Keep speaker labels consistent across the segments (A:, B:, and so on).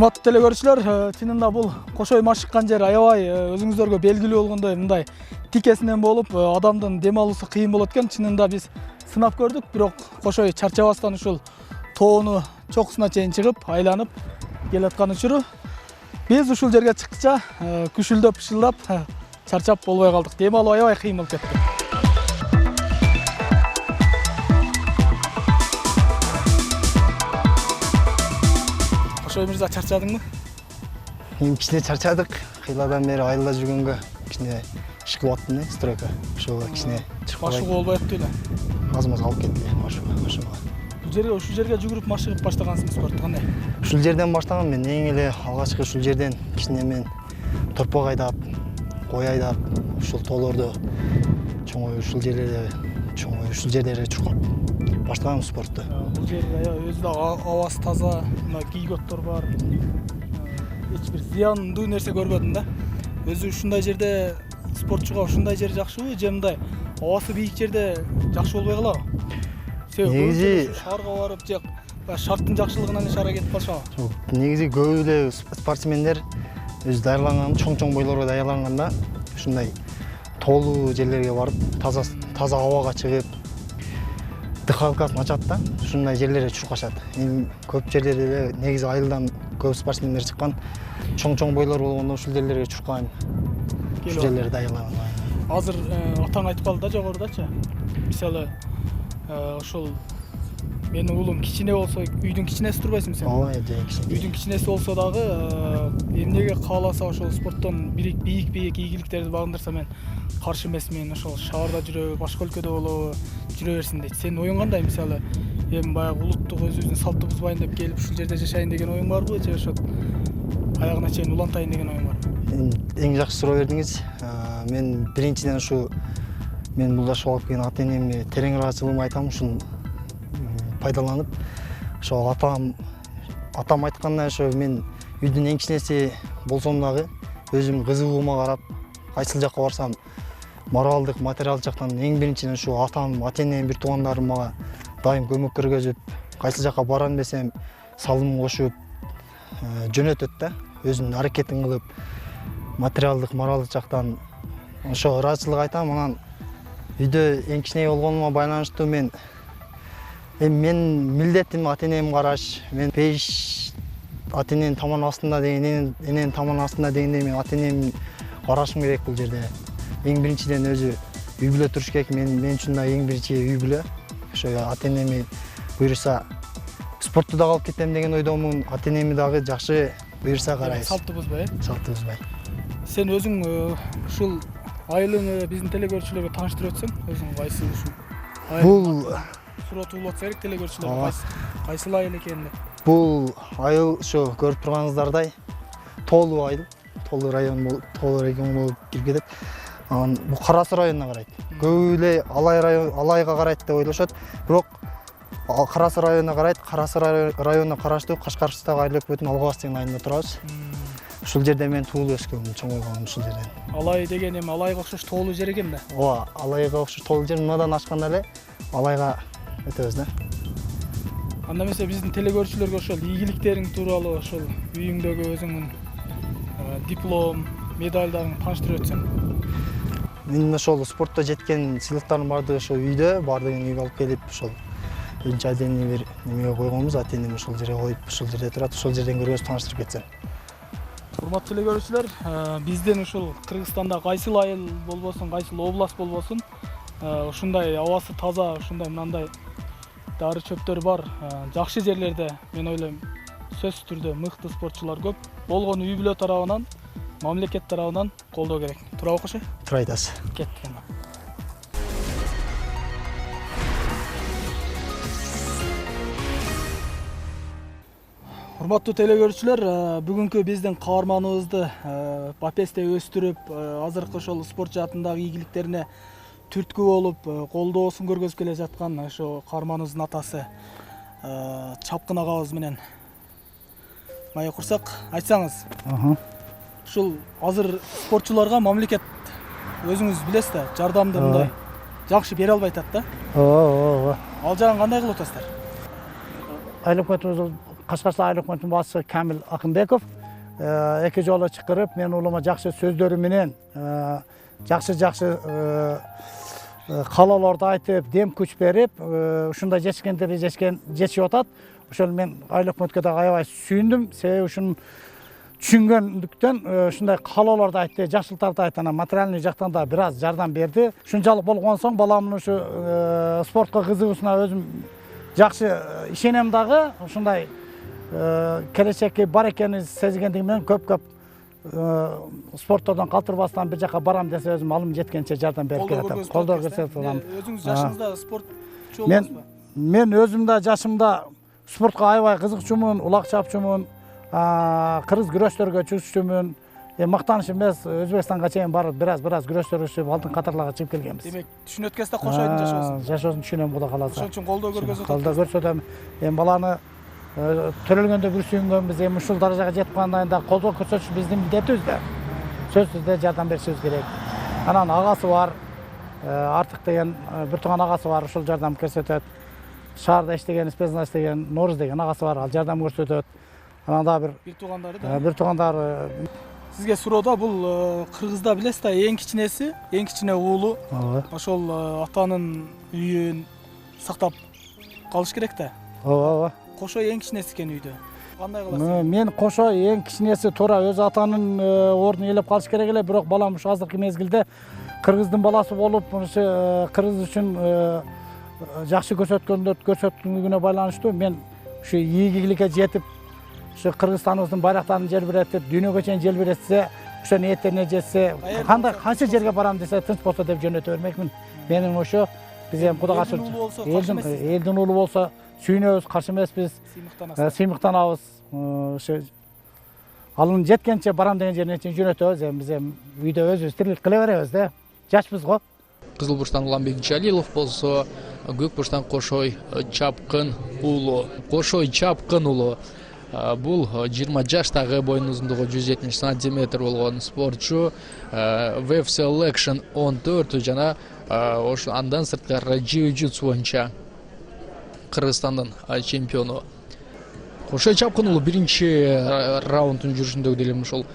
A: Урматтуу телекөрүүчүлөр, чынында бул кошой машыккан жер аябай өзүңүздөргө белгилүү болгондой мындай тикесинен болуп, адамдын дем алуусу кыйын болот экен. Чынында биз сынап көрдүк, бирок кошой чарчабастан ушул тоону чокусуна чейин чыгып, айланып келаткан учуру биз ушул жерге чыккыча күшүлдөп, ышылдап, чарчап болбой калдык. Дем алуу аябай кыйын болуп кетти. Кошой мырза, чарчадыңбы?
B: Кичине чарчадык. Кыйладан бери айылда жүргөнгө кичине иш кылып аттым, стройка. Ошого кичине чыгып
A: Машыгуу болбой атты эле.
B: Аз-маз алып кетти машыгуу.
A: Ушул жерге жүгүрүп машыгып баштагансыңыз спорту кандай?
B: Ушул жерден баштагам мен. Эң эле алгачкы ушул жерден кичине мен торпок айдап, кой айдап, ушул тоолорду ушул жерлерде чуркап баштагам спорту.
A: Бул жер өзү да абасы таза, мына кийгөттөр бар. Эч бир зыяндуу нерсе көрбөдүм да. Өзү ушундай жерде спортчуга ушундай жер жакшыбы, же мындай абасы бийик жерде жакшы болбой калабы? Негизи шаарга барып, же шарттын жакшылыгынан эле шаарга кетип калышабы?
B: Негизи көп эле спортсмендер өзү даярланган, чоң бойлорго даярланганда ушундай тоолуу жерлерге барып, таза абага чыгып, дыхалкасын ачат да, ушундай жерлерде чуркашат. Эми көп жерлерде негизи айылдан көп спортсмендер чыккан, чоң бойлор болгондо ушул жерлерге чуркайм. Ушул жерлерде даярлаган.
A: Азыр атаң айтып калды да жогорудачы. Мисалы, ошол менин уулум кичине болсо, үйдүн кичинеси турбайсыңбы сен?
B: Ооба, кичине.
A: Үйдүн кичинеси болсо дагы эмнеге кааласа ошол спорттон бийик ийгиликтерди багындырса мен каршы эмесмин. Ошол шаарда жүрөбү, башка өлкөдө болобу, жүрө берсин дейт. Сенин оюң кандай? Мисалы, эми баягы улуттук өзүбүздүн салтты бузбайын деп келип ушул жерде жашайын деген оюң барбы, же ошо аягына чейин улантайын деген оюң барбы?
B: Эң жакшы суроо бердиңиз. Мен биринчиден мен бул жашка алып келген ата-энемге терең ыраазычылыгымды айтам. Ушун пайдаланып, ошо атам айткандай, ошо мен үйдүн эң кичинеси болсом дагы өзүм кызыгуума карап, кайсыл жакка барсам моралдык, материалдык жактан эң биринчиден ушу атам, ата-энем, бир туугандарым мага дайым көмөк көргөзүп, кайсыл жакка барам десем салым кошуп жөнөтөт да, өзүнүн аракетин кылып, материалдык, моралдык жактан ошо ыраазычылык айтам. Анан үйдө эң кичине болгонума байланыштуу мен милдетим ата-энемди караш. Мен пеш ата-эненин таман астында деген, эненин таман астында дегендей мен ата-энемди карашым керек бул жерде. Эң биринчиден өзү үй бүлө туруш керек. Мен үчүн да эң биринчи үй бүлө. Ошо ата-энеми буйруса спортту дагы алып кетем деген ойдомун. Ата-энеми дагы жакшы буйруса карайбыз.
A: Салтты бузбай,
B: Салтты бузбай.
A: Сен өзүң ушул айылыңы биздин телекөрүүчүлөргө тааныштырып өтсөң, өзүң кайсы ушул айыл?
B: Бул
A: суроо туулуп атса керек телекөрүүчүлөргө, кайсыл айыл экенин деп.
B: Бул айыл ошо көрүп турганыңыздардай тоолуу айыл, тоолуу регион болуп кирип кетет. Анан бул Кара Суу районуна карайт. Көп эле Алайга карайт деп ойлошот, бирок Кара Суу районуна карайт. Кара Суу районуна караштуу Кашкарстагы айыл өкмөтүнүн Алгабас деген айылында турабыз. Ушул жерде мен туулуп өскөм, чоң болгонум ушул жерден.
A: Алай деген эми Алайга окшош тоолуу жер экен да?
B: Ооба, Алайга окшош тоолуу жер. Мындан ашканда эле Алайга өтөбүз да.
A: Анда эмесе биздин телекөрүүчүлөргө ошол ийгиликтериң тууралуу, ошол үйүңдөгү өзүңдүн диплом, медальдарын тааныштырып өтсөң.
B: Мен ошол спортто жеткен сыйлыктардын баардыгы ошо үйдө, баардыгын үйгө алып келип, ошол өзүнчө отдельный бир немеге койгонбуз. Ата-энем ошол жерге коюп, ошол жерде турат, ошол жерден көргөзүп тааныштырып кетсем.
A: Урматтуу телекөрүүчүлөр, биздин ушул Кыргызстанда кайсыл айыл болбосун, кайсыл область болбосун, ушундай абасы таза, ушундай мындай дары чөптөр бар жакшы жерлерде мен ойлойм сөзсүз түрдө мыкты спортчулар көп. Болгону үй бүлө тарабынан, мамлекет тарабынан колдоо керек. Туурабы кошой?
B: Туура айтасыз.
A: Кеттик. Урматтуу телекөрүүчүлөр, бүгүнкү биздин каарманыбызды Бапесте өстүрүп, азыркы ошол спорт жаатындагы ийгиликтерине түрткү болуп, колдоосун көргөзүп келе жаткан ошо каарманыбыздын атасы Чапкын агабыз менен мая курсак, айтсаңыз. Ушул азыр спортчуларга мамлекет өзүңүз билесиз да, жардамды мындай жакшы бере албай атат да.
B: Ооба.
A: Ал жагын кандай кылып атасыздар?
C: Айыл өкмөтүбүз Кашкарстан айлык өкмөтүнүн башчысы Камил Акынбеков эки жолу чакырып, мен улама жакшы сөздөрү менен жакшы каалоолорду айтып, дем күч берип, ушундай жетишкендерди жетишип атат. Ошол мен айлык өкмөткө да аябай сүйүндүм. Себеби ушун түшүнгөндүктөн ушундай каалоолорду айтты, жакшылыктарды айтты, анан материальный жактан да бир аз жардам берди. Ушунчалык болгон соң баламдын ушу спортко кызыгуусуна өзүм жакшы ишенем дагы. Ушундай келечекки бар экенин сезгендигим менен көп спорттордон калтырбастан бир жака барам десе өзүм алым жеткенче жардам берип келатам. Колдоо көрсөтөм.
A: Өзүңүз жашыңызда спортчу болдуңузбу?
C: Мен өзүм да жашымда спортко аябай кызыкчумун, улак чапчумун, кыргыз күрөштөргө чыгышчумун. Мактаныш эмес, Өзбекстанга чейин барып бир аз күрөштөр өчүп, алтын катарларга чыгып келгенбиз.
A: Демек, түшүнөткөстө кошойдун жашоосун.
C: Жашоосун түшүнөм, Кудай кааласа.
A: Ошон үчүн колдоо көргөзөт.
C: Колдоо көрсөтөм. Баланы төрөлгөндө бир сүйүнгөнбүз, ушул даражага жетип калгандан кийин колдоо көрсөтүш биздин милдетибиз да. Сөзсүз да жардам беришибиз керек. Анан агасы бар, Артык деген бир тууган агасы бар, ушул жардам көрсөтөт. Шаарда иштеген, спецназ иштеген Нооруз деген агасы бар, ал жардам көрсөтөт. Анан да бир
A: туугандары да.
C: Бир туугандары.
A: Сизге суроо бул Кыргызда билесиз да, эң кичине уулу. Ошол атанын үйүн сактап калыш керек да.
C: Ооба.
A: Кошой эң кичинеси экен үйдө. Кандай кыласыз?
C: Мен кошой эң кичинеси туура өз атанын ордун ээлеп калыш керек эле, бирок балам ушу азыркы мезгилде кыргыздын баласы болуп, ушу кыргыз үчүн жакшы көрсөткөнлүгүнө байланыштуу мен ушу ийгиликке жетип, ушу Кыргызстаныбыздын байрактарын желбиретип, дүйнөгө чейин желбиретсе, ошо ниеттерине жетсе, канча жерге барам десе тынч болсо деп жөнөтө бермекмин. Менин ошо биз эми Кудайга шүгүр, элдин уулу болсо сүйүнөбүз, каршы эмеспиз, сыймыктанабыз. Ошо алын жеткенче барам деген жерине чейин жөнөтөбүз. Эми биз үйдө өзүбүз тирилик кыла беребиз да. Жашпыз го.
D: Кызыл бурчтан Уланбек Жалилов болсо, Көк бурчтан Кошой Чапкын уулу. Кошой Чапкын уулу бул 20 жаштагы боюнун узундугу 170 сантиметр болгон спортчу. Wave Selection 14 жана ошо андан сырткары jiu-jitsu боюнча Кыргызстандын чемпиону. Кошой Чапкын уулу биринчи раунддун жүрүшүндө делем ошол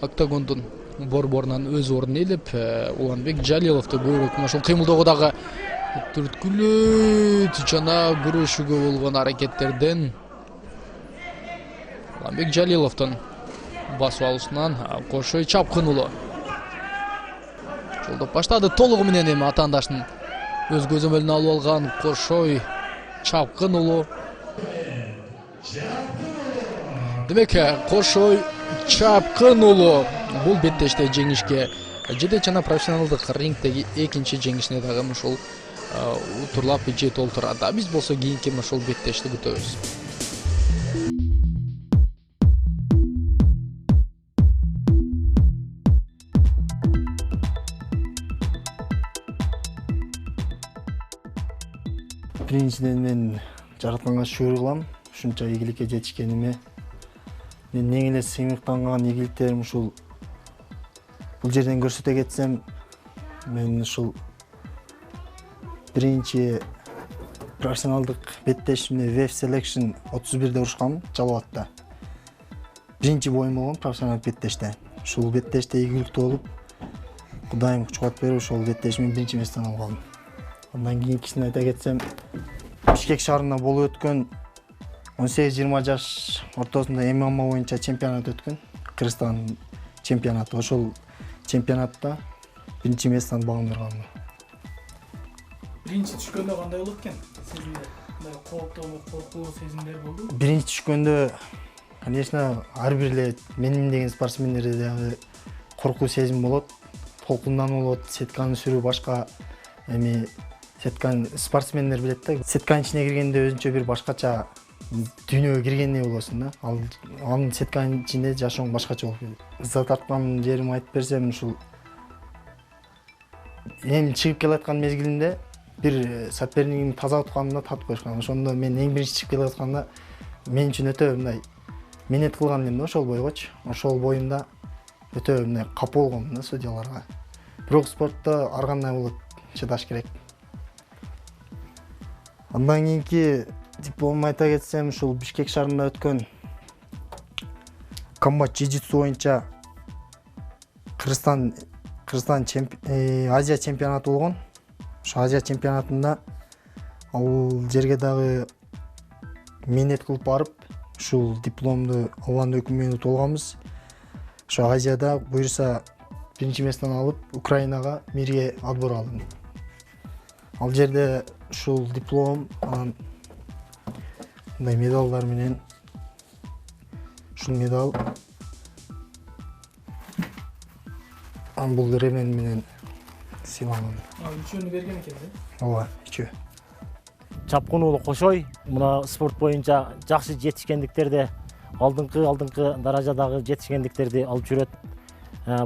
D: октагондун борборунан өз ордун ээлеп, Уланбек Жалиловду көбүрөөк ошол кыймылдоого дагы түрткүлөт жана күрөшүүгө болгон аракеттерден Уланбек Жалиловдун басып алуусунан Кошой Чапкын уулу жолдоп баштады. Толугу менен эми атаандашын өз көзөмөлүнө алып алган Кошой Чапкын уулу. Демек, Кошой Чапкын уулу бул беттеште жеңишке жетет жана профессионалдык рингдеги экинчи жеңишине дагы ушул утурлап жете олтурат. Биз болсо кийинки ушул беттешти күтөбүз.
B: Биринчиден мен жаратканга шүгүр кылам, ушунча ийгиликке жетишкениме. Мен эң эле сыймыктанган ийгиликтерим ушул бул жерден көрсөтө кетсем, мен ушул биринчи профессионалдык беттешимде Wave Selection 31-де урушкам Жалалатта. Биринчи боюм болгон профессионалдык беттеште. Ушул беттеште ийгиликтүү болуп, Кудайым күч-кубат берип, ошол беттешимин биринчи месттен алгам. Андан кийинкисин айта кетсем, Бишкек шаарында болуп өткөн 18-20 жаш ортосунда ММА боюнча чемпионат өткөн. Кыргызстан чемпионаты. Ошол чемпионатта биринчи месттен багым алгам.
A: Биринчи түшкөндө кандай болот экен? Сезимдер, мындай кооптуу, коркуу сезимдер болдубу?
B: Биринчи түшкөндө, конечно, ар бир эле менин деген спортсмендерде дагы коркуу сезим болот. Толкундан болот, сетканы сүрүү башка. Эми сеткан спортсмендер билет да, сетканын ичине киргенде өзүнчө бир башкача дүйнөгө киргендей болосуң да. Анын сетканын ичинде жашооң башкача болуп кетет. Ыза тарткан жерим айтып берсем, ушул эми чыгып келаткан мезгилинде бир сопернигимди таза утканымда татып коюшкан. Ошондо мен эң биринчи чыгып келатканда мен үчүн өтө мындай менет кылган элем да ошол бойгочу. Ошол боюмда өтө мындай капа болгом да судьяларга. Бирок спортто ар кандай болот, чыдаш керек. Андан кийинки дипломумду айта кетсем, ушул Бишкек шаарында өткөн комбат джиу-джитсу боюнча Кыргызстан Азия чемпионаты болгон. Ошо Азия чемпионатында ал жерге дагы мээнет кылып барып, ушул дипломду алган өкүмүнө толганбыз. Ошо Азияда буюрса биринчи местени алып, Украинага мирге отбор алдым. Ал жерде ушул диплом, анан мындай медалдар менен, ушул медал, анан бул ремен менен сыйланган.
A: Үчөөнү берген экен да?
B: Ооба, үчөө.
E: Чапкын уулу Кошой мына спорт боюнча жакшы жетишкендиктерди, алдыңкы даражадагы жетишкендиктерди алып жүрөт.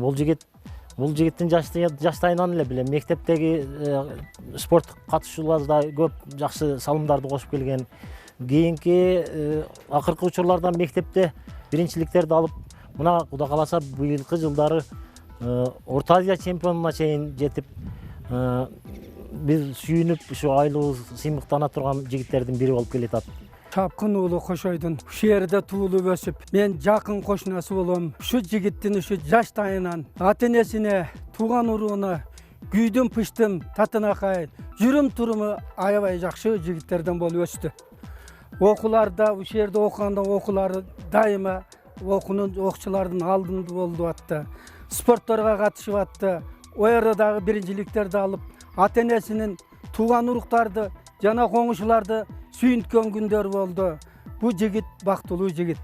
E: Бул жигиттин жаштайынан эле билем, мектептеги спорт катышууларда көп жакшы салымдарды кошуп келген. Кийинки акыркы учурларда мектепте биринчиликтерди алып, мына Кудай кааласа быйылкы жылдары Орто Азия чемпионуна чейин жетип, биз сүйүнүп ушу айлуу сыймыктана турган жигиттердин бири болуп келатат.
F: Чапкын уулу Кошойдун ушу жерде туулуп өсүп, мен жакын кошунасы болом. Ушу жигиттин ушу жаштайынан ата-энесине, тууган урууна күйдүм пыштым, татынакай, жүрүм туруму аябай жакшы жигиттерден болуп өстү. Окууларда, ушу жерде окуганда окуулары дайыма окуучулардын алдында болду атты. Спортторго катышып атты. Оярдагы биринчиликтерди алып, ата-энесинин тууган уруктарды жана коңушуларды сүйүнткөн күндөр болду. Бу жигит бактылуу жигит.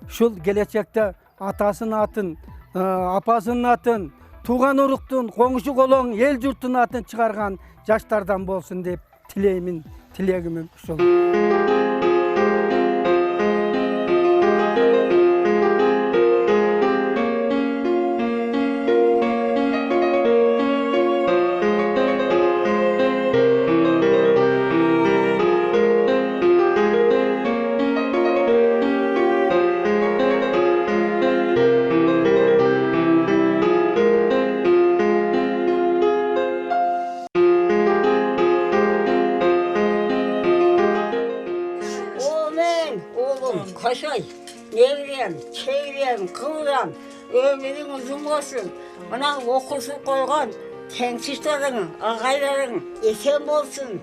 F: Ушул келечекте атасынын атын, апасынын атын, тууган уруктун, коңушу колоң, эл журттун атын чыгарган жаштардан болсун деп тилеймин, тилегим ушул.
G: Koşoy, nevren, çevrem, kıvram, ömrün uzun olsun. Bana okusu koygan, tengsizlerin, ağayların esen olsun.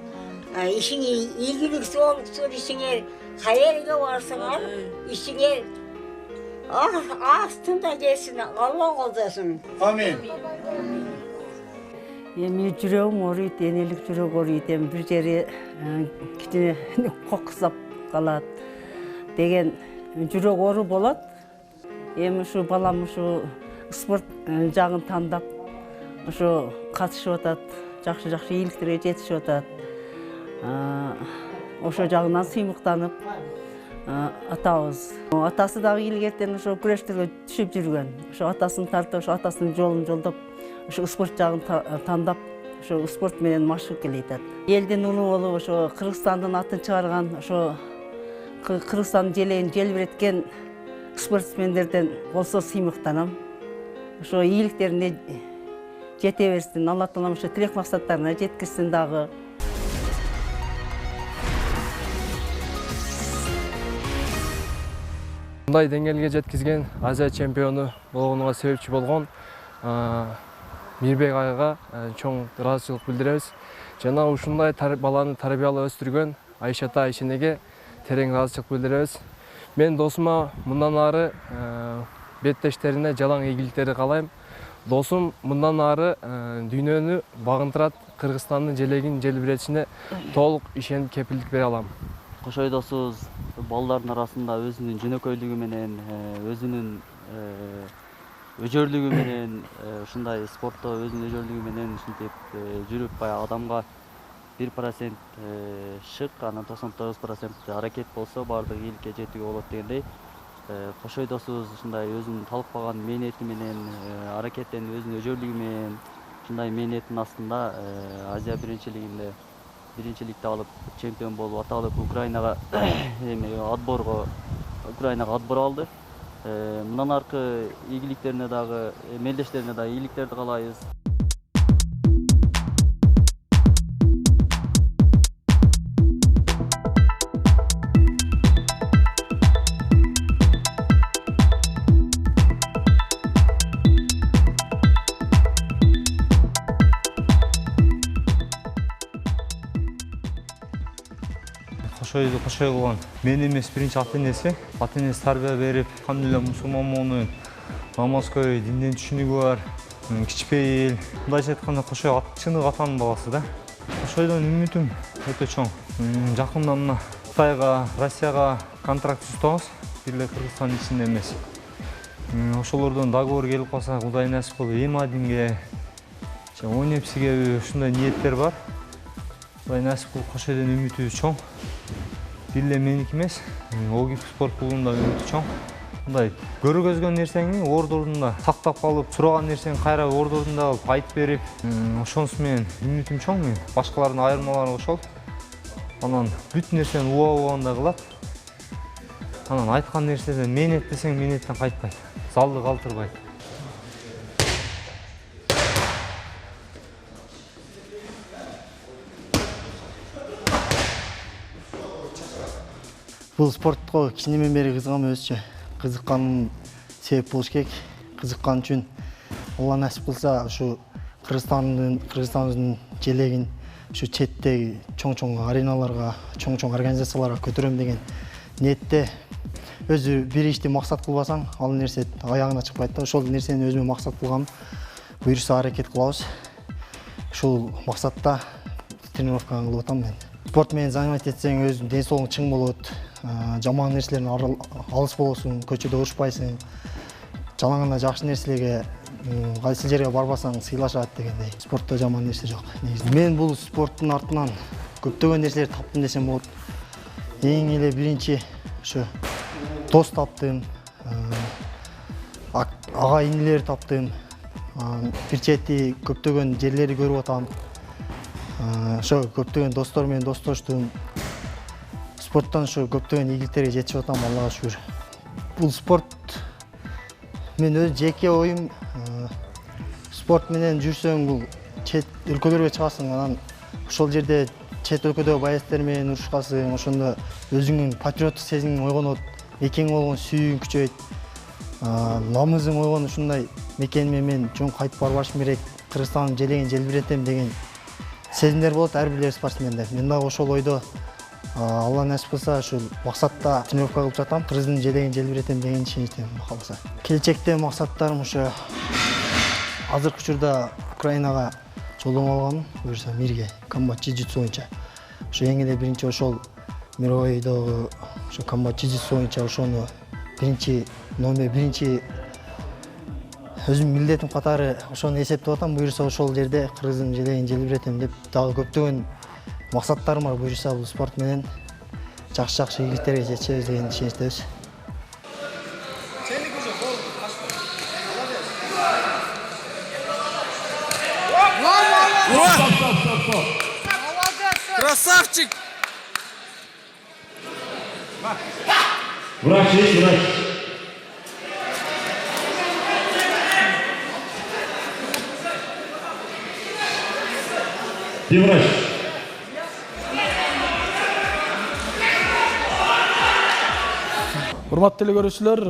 G: İşine ilgilik olsun, işine hayalge varsınlar, işine aslında gelsin, Allah olsun.
H: Amin.
I: Эми жүрөгүм ооруйт, энелик жүрөк ооруйт, эми бир жери кичине коксап калат деген жүрөк оору болот. Эми ушу балам ушу спорт жагын тандап, ушу катышып атат, жакшы ийгиликтерге жетишип атат. Ошо жагынан сыймыктанып атабыз. Атасы дагы илгертен ошо күрөштөргө түшүп жүргөн. Ошо атасын тартып, ошо атасынын жолун жолдоп, ошо спорт жагын тандап, ошо спорт менен машык келатат. Элдин улуу болуп, ошо Кыргызстандын атын чыгарган, ошо Кыргызстандын желегин желбиреткен спортсмендерден болсо сыймыктанам. Ошо ийгиликтерине жете берсин, Алла таалам ошо тилек максаттарына жеткизсин дагы.
J: Мындай деңгээлге жеткизген Азия чемпиону болгонуга себепчи болгон Мирбек айга чоң ыраазычылык билдиребиз. Жана ушундай баланы тарбиялап өстүргөн Айшата Айшенеге терең ыраазычылык билдиребиз. Мен досума мындан ары беттештерине жалаң ийгиликтерди каалайм. Досум мындан ары дүйнөнү багынтырат, Кыргызстандын желегин желбиретишине толук ишенип кепилдик бере алам.
K: Кошой досубуз балдардын арасында өзүнүн жөнөкөйлүгү менен, өзүнүн өжөрлүгү менен, ушундай спортто өзүнүн өжөрлүгү менен ушинтип жүрүп, баягы адамга 1% шык, анан 99% аракет болсо баардык ийгиликке жетүүгө болот дегендей. Кошой досубуз ушундай өзүнүн талкпаган мээнети менен, аракеттенip өзүнүн өжөрлүгү менен, ушундай мээнеттин астында Азия биринчилигинде биринчиликти алып, чемпион болуп аталып, Украинага отбор алды. Мындан аркы ийгиликтерине дагы, мелдештерине дагы ийгиликтерди каалайбыз.
H: Кошойду кошой кылган мен эмес, биринчи ата-энеси тарбия берип, алхамдулилля мусулман болуунун намазкөй, динден түшүнүгү бар, кичпейил. Мындайча айтканда кошой чыныгы атанын баласы да. Кошойдон үмүтүм өтө чоң. Жакында мына Кытайга, Россияга контракт түзөбүз, бир эле Кыргызстан ичинде эмес. Ошолордон договор келип калса, Кудай насип кылып, Эм-1ге, Онепсиге ушундай ниеттер бар. Кудай насип кылып, Кошойдон үмүтү чоң. Бир эле меники эмес, ОГИ спорт клубунда үмүтү чоң. Мындай көргөзгөн нерсеңи ордурунда сактап калып, сураган нерсени кайра ордурунда алып айтып берип, ошонусу менен үмүтүм чоң мен. Башкалардын айырмалары ошол. Анан бүт нерсени убагандай кылат. Анан айткан нерседен менет десең, менеттен кайтпайт. Залды калтырбайт.
B: Бул спортко кичинемден бери кызыгам өзчө. Кызыкканым себеп болуш керек. Кызыккан үчүн Алла насип кылса, ушу Кыргызстандын желегин ушу четтеги чоң-чоң ареналарга, чоң-чоң организацияларга көтөрөм деген ниетте. Өзү бир ишти максат кылбасаң, ал нерсе аягына чыкпайт да. Ошол нерсени өзүмө максат кылгам. Буюрса аракет кылабыз. Ушул максатта тренировка кылып атам мен. Спорт менен занимать этсең, өзүң ден соолугуң чың болот. Жаман нерселерден алыс болосуң, көчөдө урушпайсың. Жалаң гана жакшы нерселерге, кайсы жерге барбасаң сыйлашат дегендей. Спортто жаман нерсе жок. Мен бул спорттун артынан көптөгөн нерселерди таптым десем болот. Эң эле биринчи ушу дос таптым, ага инилер таптым. Бир чети көптөгөн жерлерди көрүп атам. Ошо көптөгөн достор менен достоштум. Спорттон ошо көптөгөн ийгиликтерге жетишип атам, Аллага шүгүр. Бул спорт мен өз жеке оюм, спорт менен жүрсөң, бул чет өлкөлөргө чыгасың, анан ошол жерде чет өлкөдөгү баястар менен урушкасың, ошондо өзүңдүн патриоттук сезимиң ойгонот, мекенге болгон сүйүүң күчөйт. Намызың ойгонуп, ушундай мекениме мен жөн кайтып барбашым керек, Кыргызстандын желегин желбиретем деген сезимдер болот ар бир спортсменде. Мен дагы ошол ойдо Алла насип кылса, ушул максатта тренировка кылып жатам. Кыргыздын желегин желбиретем деген ишеничтемин, калса. Келечекте максаттарым ушу азыркы учурда Украинага жолдомо алгам, буюрса мирге, комбат джиу-джитсу боюнча. Ушу эң эле биринчи ошол мировойдогу ушу комбат джиу-джитсу боюнча ошону биринчи өзүм милдетим катары ошону эсептеп атам. Буюрса ошол жерде Кыргыздын желегин желбиретем деп дагы көптөгөн максаттарым бар. Буюрса бул спорт менен жакшы ийгиликтерге жетишебиз деген ишеничтебиз.
L: Красавчик!
M: Врач есть, врач. И врач.
A: Урматтуу телекөрүүчүлөр,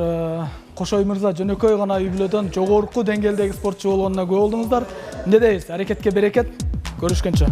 A: Кошой мырза жөнөкөй гана үй бүлөдөн жогорку деңгээлдеги спортчу болгонуна күбө болдуңуздар. Эмне дейбиз? Аракетке берекет. Көрүшкөнчө.